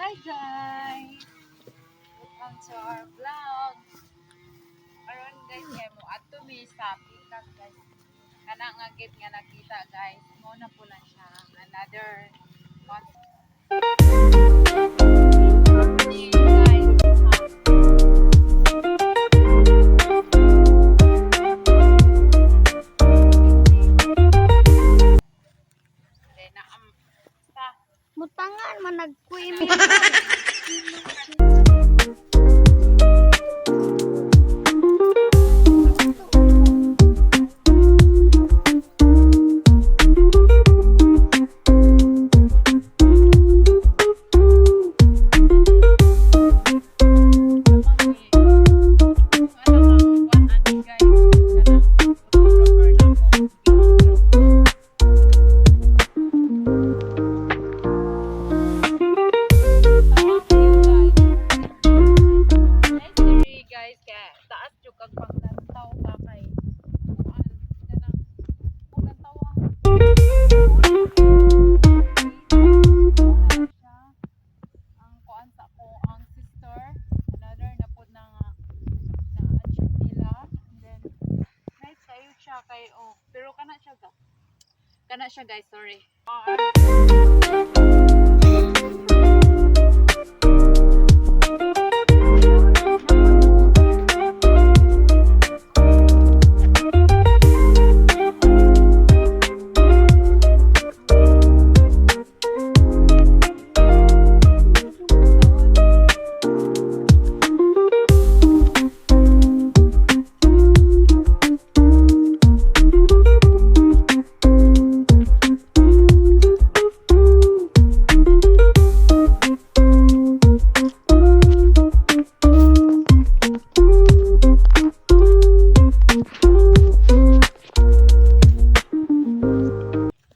Hi guys! Welcome to our vlog. Karon guys, kay mo ato mi sa pikas guys. Kana nga gate nga nakita guys. Mo na po na siya. Another Mutangan man nagkuimi. kay pero kana siya guys, sorry.